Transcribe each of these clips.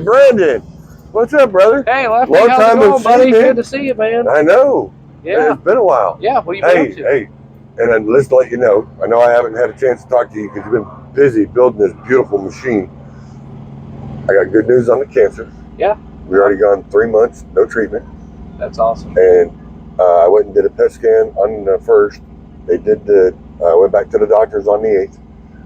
Brandon. What's up, brother? Hey, Lefty, Long how's time it going, buddy? man. Good to see you, man. I know. Yeah. It's been a while. Yeah, what have you been up to? Hey, and then let's let you know, I know I haven't had a chance to talk to you because you've been busy building this beautiful machine. I got good news on the cancer. Yeah. We already gone 3 months, no treatment. That's awesome. And I went and did a PET scan on the 1st. They did went back to the doctors on the 8th.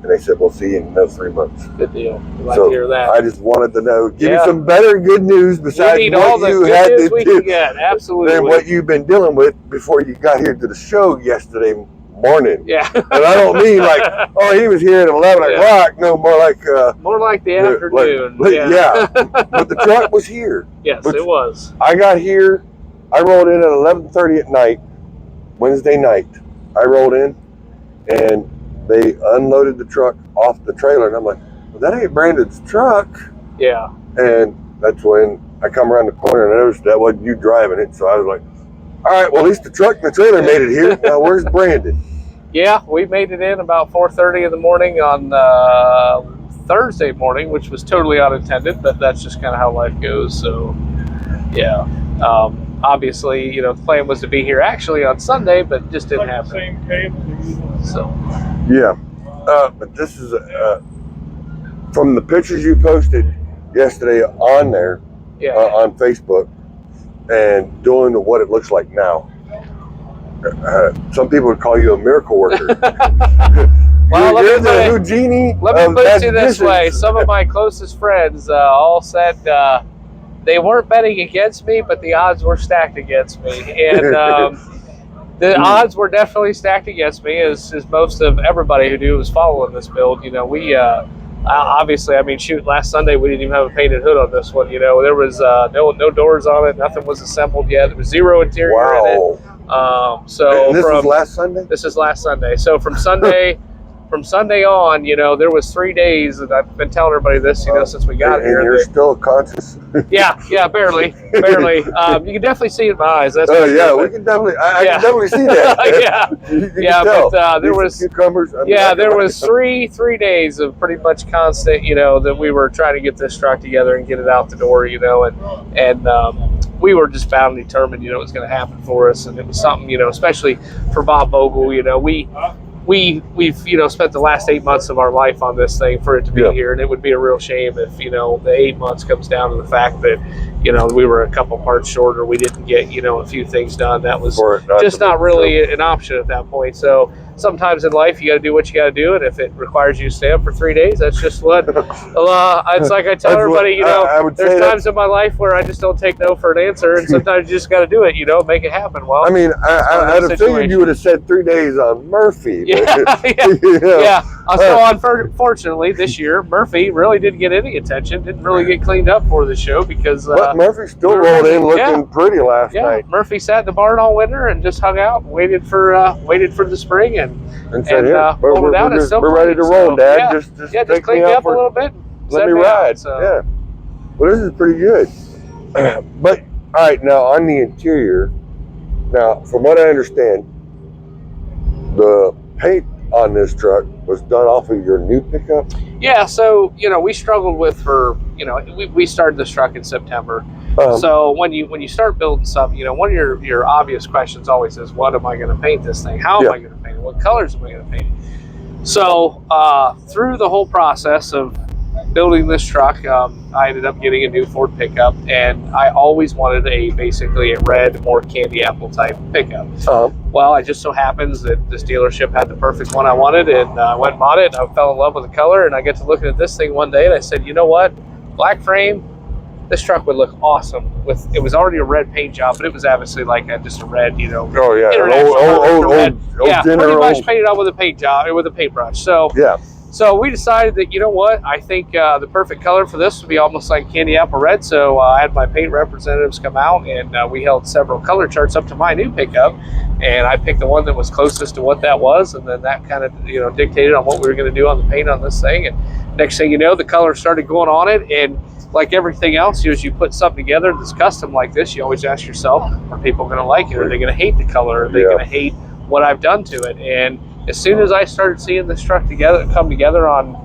And they said, we'll see you in another 3 months. Good deal. I'd like to hear that. I just wanted to know, give me some better good news besides we need all what the you good had news to we do can get. Absolutely. than what you've been dealing with before you got here to the show yesterday morning. Yeah. And I don't mean like, oh, he was here at 11 o'clock. No, more like... more like the afternoon. Yeah. But the truck was here. Yes, it was. I got here. I rolled in at 11:30 at night, Wednesday night. I rolled in, and they unloaded the truck off the trailer, and I'm like, well, that ain't Brandon's truck. Yeah. And that's when I come around the corner and I noticed that wasn't you driving it. So I was like, all right, well, at least the truck and the trailer made it here. Now, where's Brandon? Yeah, we made it in about 4:30 in the morning on Thursday morning, which was totally unintended, but that's just kind of how life goes. So, yeah. Obviously, the plan was to be here actually on Sunday, but just didn't happen. So. Yeah, but this is from the pictures you posted yesterday on there, on Facebook, and doing what it looks like now. Some people would call you a miracle worker. Well, you're the Houdini. Let me put it this way: some of my closest friends all said they weren't betting against me, but the odds were stacked against me, and the odds were definitely stacked against me, as most of everybody who was following this build. We obviously, shoot, last Sunday we didn't even have a painted hood on this one. There was no doors on it, nothing was assembled yet. There was zero interior in it. So and this was last Sunday? This is last Sunday. So from Sunday on, there was 3 days, and I've been telling everybody this, since we got here. And you're still conscious? Yeah, barely. You can definitely see it in my eyes. That's we can definitely. I can definitely see that. But there was cucumbers. there was three days of pretty much constant, that we were trying to get this truck together and get it out the door, and we were just bound and determined, it was going to happen for us, and it was something, especially for Bob Vogel, we've spent the last 8 months of our life on this thing for it to be here, and it would be a real shame if the 8 months comes down to the fact that we were a couple parts short, or we didn't get a few things done. That was just not really an option at that point. So sometimes in life you got to do what you got to do, and if it requires you to stay up for 3 days, that's just what it's like. I tell everybody, there's times in my life where I just don't take no for an answer, and sometimes you just got to do it, make it happen. Well, I'd have figured you would have said 3 days on Murphy. Yeah. So unfortunately, this year Murphy really didn't get any attention. Didn't really get cleaned up for the show because. But Murphy still rolled in looking pretty last night. Murphy sat in the barn all winter and just hung out, and waited for the spring, and said, pulled it out. We're ready to roll, Dad. Just just clean me up a little bit. Let me ride. Yeah. Well, this is pretty good. But all right, now on the interior. Now, from what I understand, the paint on this truck was done off of your new pickup? Yeah, so, we struggled with we started this truck in September. So when you start building something, one of your obvious questions always is, what am I going to paint this thing? How am I going to paint it? What colors am I going to paint it? So through the whole process of building this truck, I ended up getting a new Ford pickup, and I always wanted basically a red, more candy apple type pickup. Well, it just so happens that this dealership had the perfect one I wanted, and I went and bought it, and I fell in love with the color, and I get to looking at this thing one day, and I said, you know what, black frame, this truck would look awesome with. It was already a red paint job, but it was obviously like just a red, Oh yeah, old pretty much painted on with a paint job, with a paintbrush. So So we decided that, I think the perfect color for this would be almost like candy apple red. So I had my paint representatives come out, and we held several color charts up to my new pickup, and I picked the one that was closest to what that was, and then that kind of dictated on what we were going to do on the paint on this thing. And next thing you know, the color started going on it, and like everything else, as you put something together that's custom like this, you always ask yourself, are people going to like it? Are they going to hate the color? Are they going to hate what I've done to it? And as soon as I started seeing this truck come together on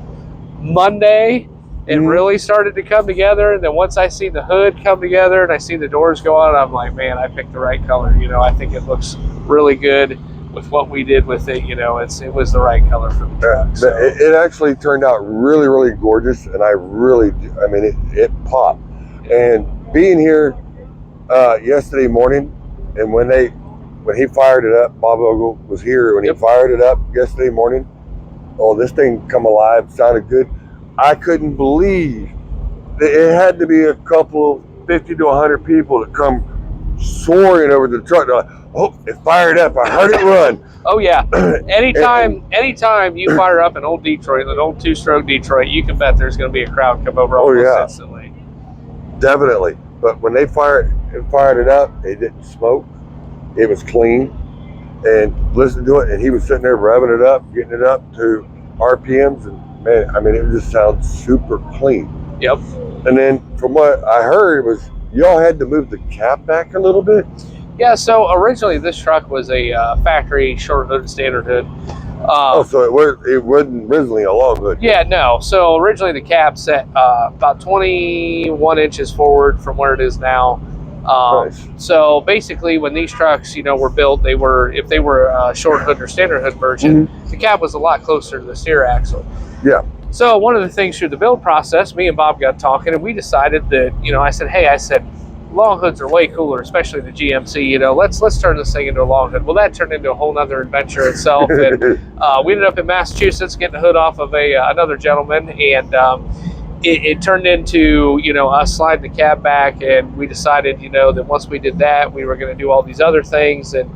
Monday, it really started to come together. And then once I see the hood come together and I see the doors go on, I'm like, man, I picked the right color. You know, I think it looks really good with what we did with it. You know, it was the right color for the truck. So. It actually turned out really, really gorgeous, and I mean, it popped. And being here yesterday morning, and when he fired it up, Bob Ogle was here when he fired it up yesterday morning. Oh, this thing come alive, sounded good. I couldn't believe it had to be a couple, 50 to 100 people to come soaring over the truck. Like, oh, it fired up. I heard it run. Oh yeah. Anytime you fire up an old Detroit, an old 2-stroke Detroit, you can bet there's going to be a crowd come over almost instantly. Definitely. But when they fired it up, it didn't smoke. It was clean. And listened to it, and he was sitting there revving it up, getting it up to RPMs, and man, I mean, it just sounds super clean. Yep. And then from what I heard was y'all had to move the cab back a little bit. Yeah. So originally this truck was a factory short hood standard hood. So it wasn't originally a long hood. Yeah, no. So originally the cab set about 21 inches forward from where it is now. Nice. So basically, when these trucks, you know, were built, if they were a short hood or standard hood version, the cab was a lot closer to the steer axle. Yeah. So one of the things through the build process, me and Bob got talking, and we decided that, you know, I said, long hoods are way cooler, especially the GMC. You know, let's turn this thing into a long hood. Well, that turned into a whole nother adventure itself, and we ended up in Massachusetts getting the hood off of another gentleman, and it turned into, you know, us sliding the cab back, and we decided, you know, that once we did that, we were going to do all these other things, and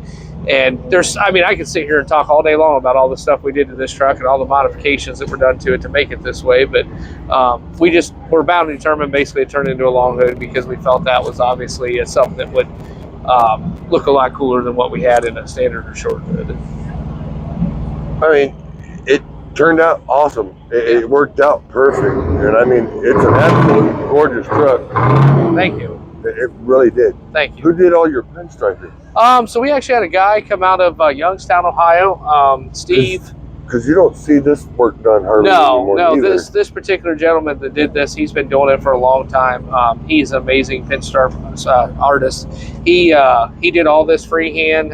there's, I mean, I could sit here and talk all day long about all the stuff we did to this truck and all the modifications that were done to it to make it this way, but we're bound and determined basically to turn it into a long hood because we felt that was obviously something that would look a lot cooler than what we had in a standard or short hood. I mean, it turned out awesome. It worked out perfect, and I mean, it's an absolute gorgeous truck. Thank you. It really did. Thank you. Who did all your pinstriping? So we actually had a guy come out of Youngstown, Ohio, Steve. Because you don't see this work done hardly anymore. No, either. this particular gentleman that did this, he's been doing it for a long time. He's an amazing pinstripe artist. He did all this freehand.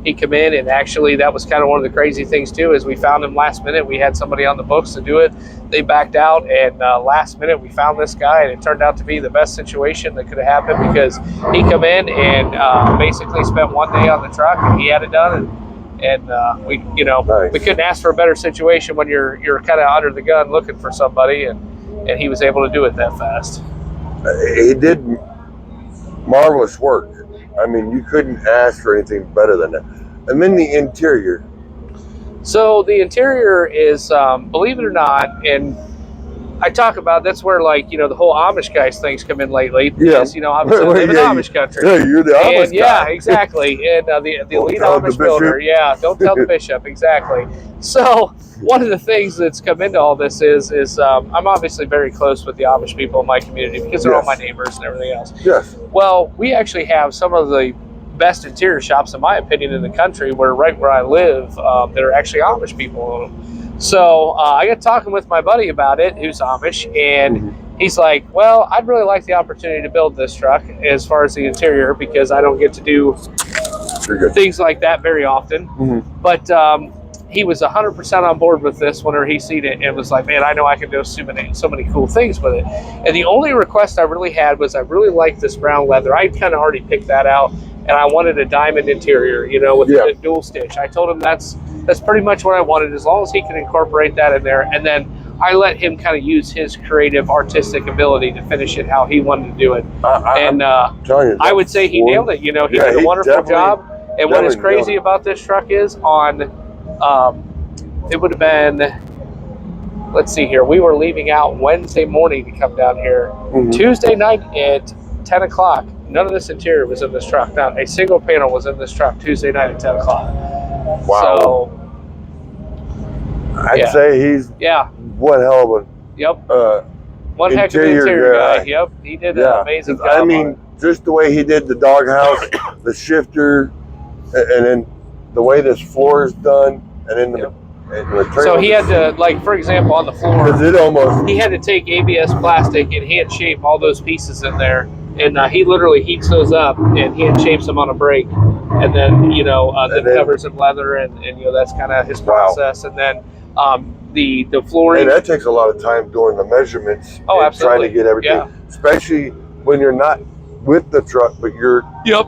He come in, and actually that was kind of one of the crazy things too, is we found him last minute. We had somebody on the books to do it. They backed out, and last minute we found this guy, and it turned out to be the best situation that could have happened because he come in and basically spent one day on the truck, and he had it done, and we, you know, nice. We couldn't ask for a better situation when you're kind of under the gun looking for somebody, and he was able to do it that fast. He did marvelous work. I mean, you couldn't ask for anything better than that. And then the interior. So the interior is, believe it or not, and I talk about, that's where, like, you know, the whole Amish guys things come in lately. Because, you know, obviously I live in Amish country. Yeah, you're the Amish guy. Yeah, exactly. And the elite Amish builder. Yeah, don't tell the bishop. Exactly. So one of the things that's come into all this is I'm obviously very close with the Amish people in my community because they're all my neighbors and everything else. Yes. Well, we actually have some of the best interior shops, in my opinion, in the country, right where I live, that are actually Amish people. So I got talking with my buddy about it, who's Amish, and he's like, well, I'd really like the opportunity to build this truck as far as the interior because I don't get to do things like that very often. But he was 100% on board with this whenever he seen it and was like, man, I know I can do so many cool things with it. And the only request I really had was I really liked this brown leather. I kind of already picked that out, and I wanted a diamond interior, you know, with a dual stitch. I told him that's pretty much what I wanted, as long as he can incorporate that in there. And then I let him kind of use his creative, artistic ability to finish it how he wanted to do it. I would say he nailed it. You know, he did a wonderful job. And what is crazy about this truck is it would have been, let's see here, we were leaving out Wednesday morning to come down here. Tuesday night at 10 o'clock, none of this interior was in this truck. Not a single panel was in this truck Tuesday night at 10 o'clock. Wow. So, I'd say he's one hell of a one heck of an interior guy. Yep, he did an amazing job. I mean, just the way he did the doghouse, the shifter, and then the way this floor is done, and then So he had to, like, for example, on the floor, he had to take ABS plastic and hand shape all those pieces in there. And he literally heats those up and hand shapes them on a brake. And then, then covers in leather. And that's kind of his process. And then the flooring. And that takes a lot of time doing the measurements. Oh, absolutely. Trying to get everything. Yeah. Especially when you're not with the truck, but you're... Yep.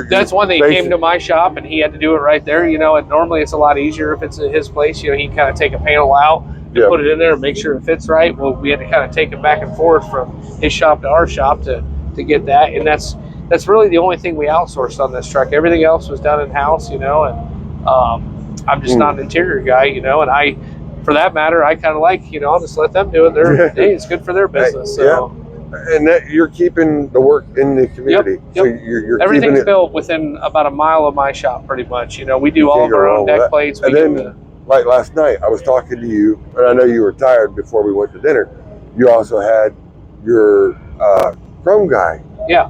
That's one thing. He came to my shop and he had to do it right there, and normally it's a lot easier if it's at his place. He can kind of take a panel out and put it in there and make sure it fits right. Well, we had to kind of take it back and forth from his shop to our shop to get that. And that's really the only thing we outsourced on this truck. Everything else was done in-house, and I'm just not an interior guy, and for that matter, I kind of like, I'll just let them do it. Hey, it's good for their business. So. Yeah. And that you're keeping the work in the community. Yep. So you're everything's built within about a mile of my shop, pretty much. We do all of our own deck plates. And then, like last night, I was talking to you, and I know you were tired before we went to dinner. You also had your chrome guy. Yeah.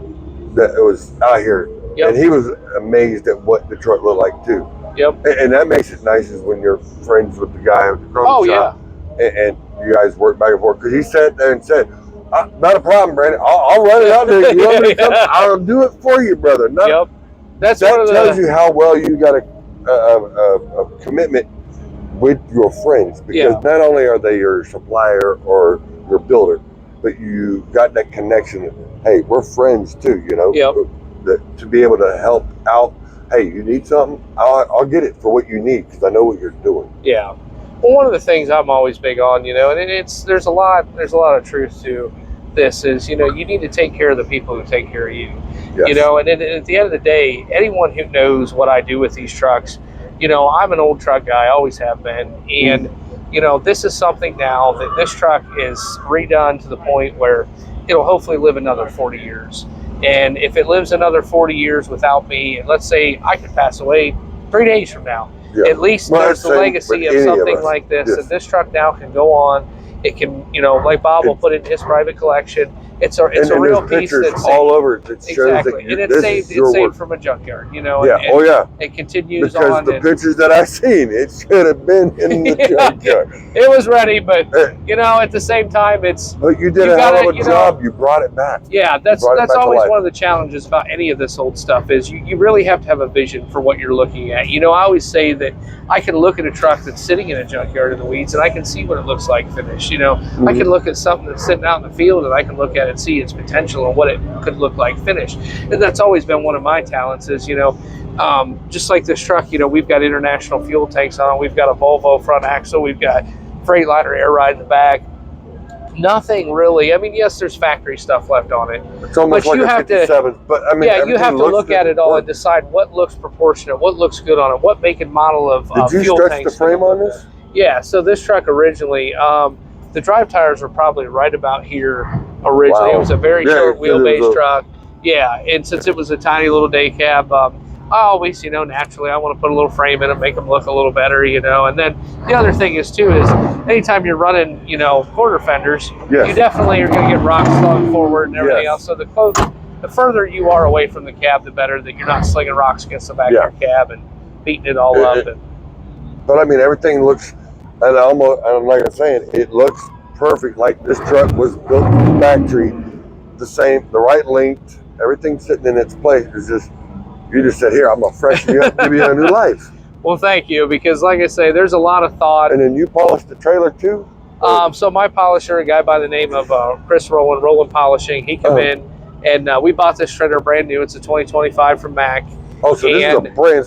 That was out here, and he was amazed at what the truck looked like too. Yep. And that makes it nice is when you're friends with the guy at the chrome shop. And you guys work back and forth, because he sat there and said, not a problem, Brandon. I'll run it out there. You want me to come? I'll do it for you, brother. That tells you how well you got a commitment with your friends, because not only are they your supplier or your builder, but you got that connection. Hey, we're friends too. To be able to help out. Hey, you need something? I'll get it for what you need, because I know what you're doing. Yeah. Well, one of the things I'm always big on, and there's a lot of truth to this is, you need to take care of the people who take care of you. Yes. And at the end of the day, anyone who knows what I do with these trucks, I'm an old truck guy, always have been. And, this is something now that this truck is redone to the point where it'll hopefully live another 40 years. And if it lives another 40 years without me, and let's say I could pass away 3 days from now, at least there's the legacy of something like this. Yes. And this truck now can go on. It can, like Bob will put it in his private collection. It's a real piece that's all over. That shows that and it's saved from a junkyard, It continues because on. The pictures that I seen, it should have been in the junkyard. It was ready, but at the same time, But you did a hell of a job. You brought it back. Yeah, that's always one of the challenges about any of this old stuff is you really have to have a vision for what you're looking at. I always say that I can look at a truck that's sitting in a junkyard in the weeds, and I can see what it looks like finished. I can look at something that's sitting out in the field, and I can look at it and see its potential and what it could look like finished. And that's always been one of my talents is, just like this truck, we've got international fuel tanks on it. We've got a Volvo front axle. We've got Freightliner air ride in the back. Nothing really. I mean, yes, there's factory stuff left on it. It's almost like a 57. But I mean, you have to look at it all and decide what looks proportionate, what looks good on it, what make and model of fuel tanks. Did you stretch the frame on this? Yeah. So this truck originally, the drive tires were probably right about here originally. Wow. It was a very short wheelbase truck. Yeah, and since it was a tiny little day cab, I always, naturally I want to put a little frame in it, make them look a little better, And then the other thing is anytime you're running, quarter fenders, you definitely are going to get rocks slung forward and everything else. So the further you are away from the cab, the better that you're not slinging rocks against the back of your cab and beating it all up. But I mean, everything looks, and like I'm saying, it looks perfect. Like this truck was built in the factory, the right length, everything sitting in its place. It's just, you just said, here, I'm going to freshen you up, give you a new life. Well, thank you, because like I say, there's a lot of thought. And then you polished the trailer too? So my polisher, a guy by the name of Chris Rowland Polishing, he came in, and we bought this trailer brand new. It's a 2025 from Mack. Oh, so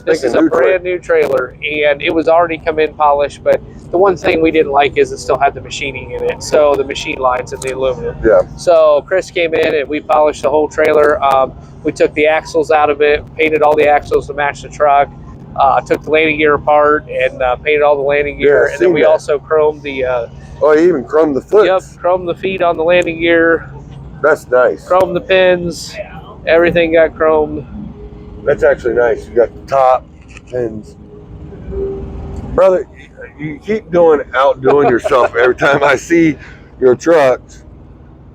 this is a brand new trailer, and it was already come in polished, but the one thing we didn't like is it still had the machining in it, so the machine lines in the aluminum. Yeah. So Chris came in and we polished the whole trailer. We took the axles out of it, painted all the axles to match the truck, took the landing gear apart and painted all the landing gear, and then we also chromed the... you even chromed the foot? Yep, chromed the feet on the landing gear. That's nice. Chromed the pins. Everything got chromed. That's actually nice. You got the top, pins. Brother, you keep outdoing yourself every time I see your trucks.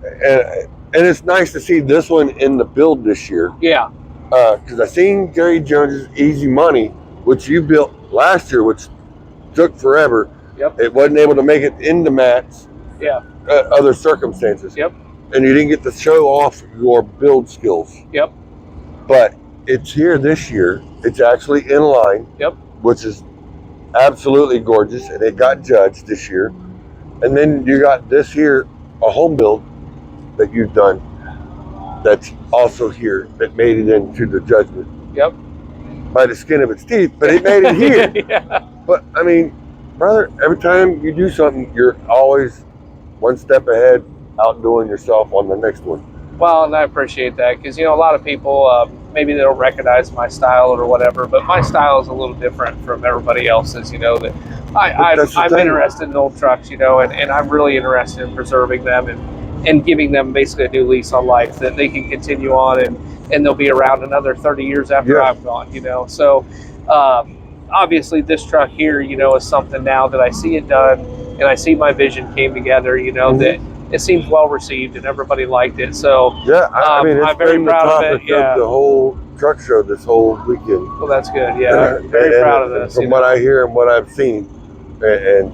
And it's nice to see this one in the build this year. Yeah. Because I seen Gary Jones's Easy Money, which you built last year, which took forever. Yep. It wasn't able to make it into mats. Yeah. Other circumstances. Yep. And you didn't get to show off your build skills. Yep. But it's here this year. It's actually in line. Yep. Which is absolutely gorgeous, and it got judged this year. And then you got this here, a home build that you've done that's also here that made it into the judgment. Yep. By the skin of its teeth, but it made it here. Yeah. But I mean, brother, every time you do something, you're always one step ahead, outdoing yourself on the next one. Well, and I appreciate that because, you know, a lot of people, maybe they don't recognize my style or whatever, but my style is a little different from everybody else's, you know, that I'm interested in old trucks, you know, and I'm really interested in preserving them and giving them basically a new lease on life that they can continue on and they'll be around another 30 years after I'm gone, you know. So obviously this truck here, you know, is something now that I see it done and I see my vision came together, you know, that it seems well received and everybody liked it. So yeah, I mean, I'm very proud of it. Yeah, the whole truck show this whole weekend. Well, that's good. Yeah, I'm very proud of this. From what I hear and what I've seen, and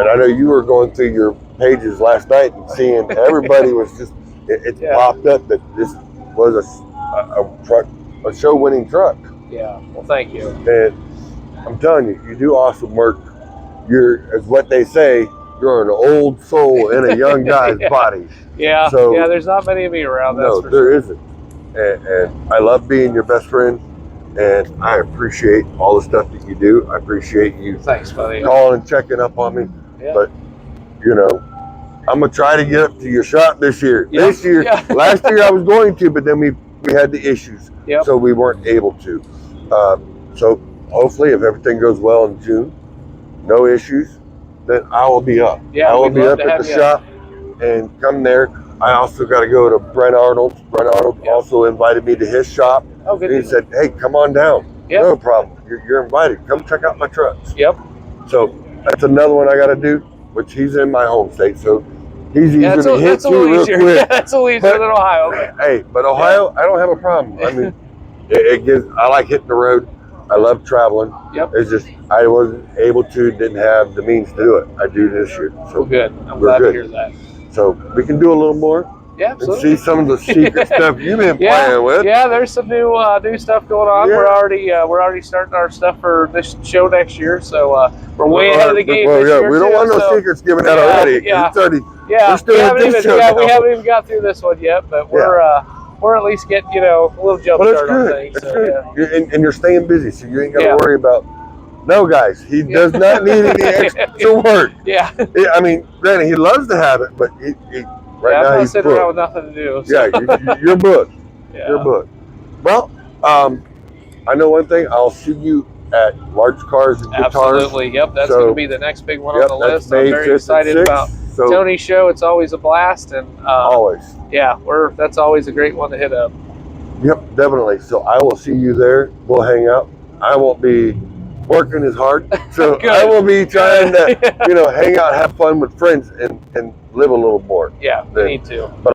I know you were going through your pages last night and seeing everybody was just it popped up that this was a truck, a show-winning truck. Yeah. Well, thank you. And I'm telling you, you do awesome work. You're, as what they say, you're an old soul in a young guy's body. Yeah. So, yeah, there's not many of me around. No, there isn't. And I love being your best friend, and I appreciate all the stuff that you do. I appreciate you Thanks, buddy. calling and checking up on me. Yeah. But, you know, I'm going to try to get up to your shop this year. Yep. This year, last year I was going to, but then we had the issues. Yep. So we weren't able to. So hopefully if everything goes well in June, no issues, then I will be up. Yeah, I will be up at the shop and come there. I also got to go to Brent Arnold. Brent Arnold also invited me to his shop. Oh, good. And he said, hey, come on down. Yep. No problem. You're invited. Come check out my trucks. Yep. So that's another one I got to do, which he's in my home state. So he's easier to hit to real quick. Yeah, that's a little easier than Ohio. Hey, but Ohio, I don't have a problem. I mean, it gives. I like hitting the road. I love traveling. Yep. It's just I wasn't able to, didn't have the means to do it. I do this year. So well, good. I'm glad to hear that. So we can do a little more. Yeah, absolutely. And see some of the secret stuff you've been playing with. Yeah, there's some new stuff going on. Yeah. We're already starting our stuff for this show next year. So we're way ahead of the game. This year we don't want no secrets given out already. Yeah. We haven't even got through this one yet, but we're at least getting a little jump start on things. That's good. And you're staying busy, so you ain't got to worry about. No, guys, he does not need any extra work. Yeah. I mean, granted, he loves to have it, but he right now he's sitting around with nothing to do. So. Yeah, you're booked. Yeah. You're booked. Well, I know one thing. I'll see you at Large Cars and Guitars. Absolutely. Yep, that's going to be the next big one on the list. I'm very excited about Tony's show. It's always a blast, and always. Yeah, that's always a great one to hit up. Yep, definitely. So I will see you there. We'll hang out. I won't be working as hard, so I will be trying to hang out, have fun with friends, and live a little more. Yeah, we need to. But